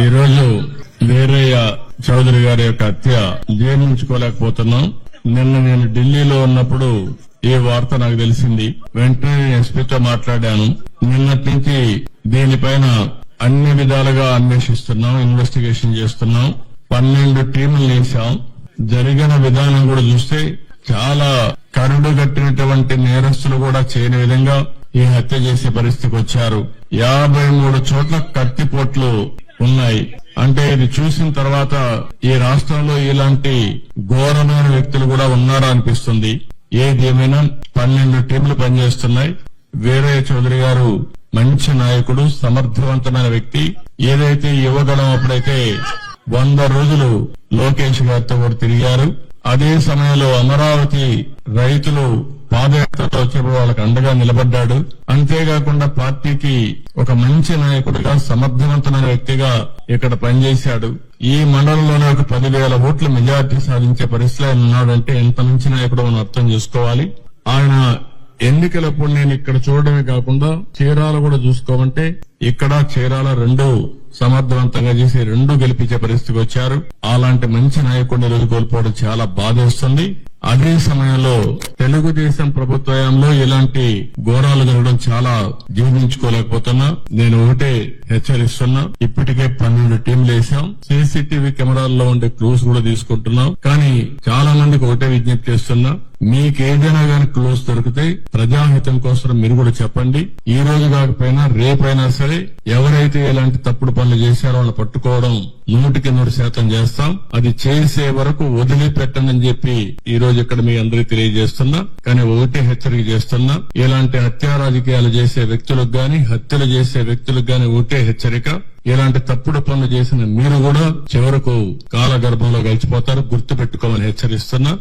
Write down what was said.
ఈరోజు వీరయ్య చౌదరి గారి యొక్క హత్య జీర్ణించుకోలేకపోతున్నాం. నిన్న నేను ఢిల్లీలో ఉన్నప్పుడు ఈ వార్త నాకు తెలిసింది. వెంటనే ఎస్పీతో మాట్లాడాను. నిన్నటి నుంచి దీనిపైన అన్ని విధాలుగా అన్వేషిస్తున్నాం, ఇన్వెస్టిగేషన్ చేస్తున్నాం. 12 టీములు వేశాం. జరిగిన విధానం కూడా చూస్తే చాలా కరుడు కట్టినటువంటి నేరస్తులు కూడా చేయని విధంగా ఈ హత్య చేసే పరిస్థితికి వచ్చారు. 53 చోట్ల కత్తిపోట్లు ఉన్నాయి. అంటే ఇది చూసిన తర్వాత ఈ రాష్ట్రంలో ఇలాంటి ఘోరమైన వ్యక్తులు కూడా ఉన్నారా అనిపిస్తుంది. ఏది ఏమైనా 12 టీంలు పనిచేస్తున్నాయి. వీరయ్య చౌదరి గారు మంచి నాయకుడు, సమర్థవంతమైన వ్యక్తి. ఏదైతే యువగళం అప్పుడైతే 100 రోజులు లోకేష్ గారితో కూడా తిరిగారు. అదే సమయంలో అమరావతి రైతులు పాదయాత్రలో వచ్చేప్పుడు వాళ్ళకి అండగా నిలబడ్డాడు. అంతేకాకుండా పార్టీకి ఒక మంచి నాయకుడిగా, సమర్థవంతమైన వ్యక్తిగా ఇక్కడ పనిచేశాడు. ఈ మండలంలోనే ఒక 10,000 ఓట్ల మెజార్టీ సాధించే పరిస్థితిలో ఆయన ఉన్నాడంటే ఎంత మంచి నాయకుడు మనం అర్థం చేసుకోవాలి. ఆయన ఎన్నికలప్పుడు నేను ఇక్కడ చూడడమే కాకుండా చీరాల కూడా చూసుకోమంటే ఇక్కడ చీరాల 2 సమర్థవంతంగా చేసి 2 గెలిపించే పరిస్థితికి వచ్చారు. అలాంటి మంచి నాయకుడిని రోజు కోల్పోవడం చాలా బాధేస్తుంది. అదే సమయంలో తెలుగుదేశం ప్రభుత్వంలో ఇలాంటి ఘోరాలు జరగడం చాలా జీర్ణించుకోలేకపోతున్నా. నేను ఒకటే హెచ్చరిస్తున్నా. ఇప్పటికే 12 టీంలు వేసాం. సీసీటీవీ కెమెరాల్లో ఉండే క్లూస్ కూడా తీసుకుంటున్నాం. కానీ చాలా మందికి ఒకటే విజ్ఞప్తి చేస్తున్నా, మీకేదైనా గానీ క్లూస్ దొరికితే ప్రజాహితం కోసం మీరు కూడా చెప్పండి. ఈ రోజు కాకపోయినా రేపైనా సరే ఎవరైతే ఇలాంటి తప్పుడు పనులు చేశారో వాళ్ళని పట్టుకోవడం 100% చేస్తాం. అది చేసే వరకు వదిలిపెట్టనని చెప్పి ఈ రోజు ఇక్కడ మీ అందరికీ తెలియజేస్తున్నా. కానీ ఒకటే హెచ్చరిక చేస్తున్నా, ఇలాంటి హత్యా రాజకీయాలు చేసే వ్యక్తులకు గాని, హత్యలు చేసే వ్యక్తులకు గాని ఒకటే హెచ్చరిక, ఇలాంటి తప్పుడు పనులు చేసిన మీరు కూడా చివరకు కాలగర్భంలో గడిచిపోతారు. గుర్తు పెట్టుకోమని హెచ్చరిస్తున్నా.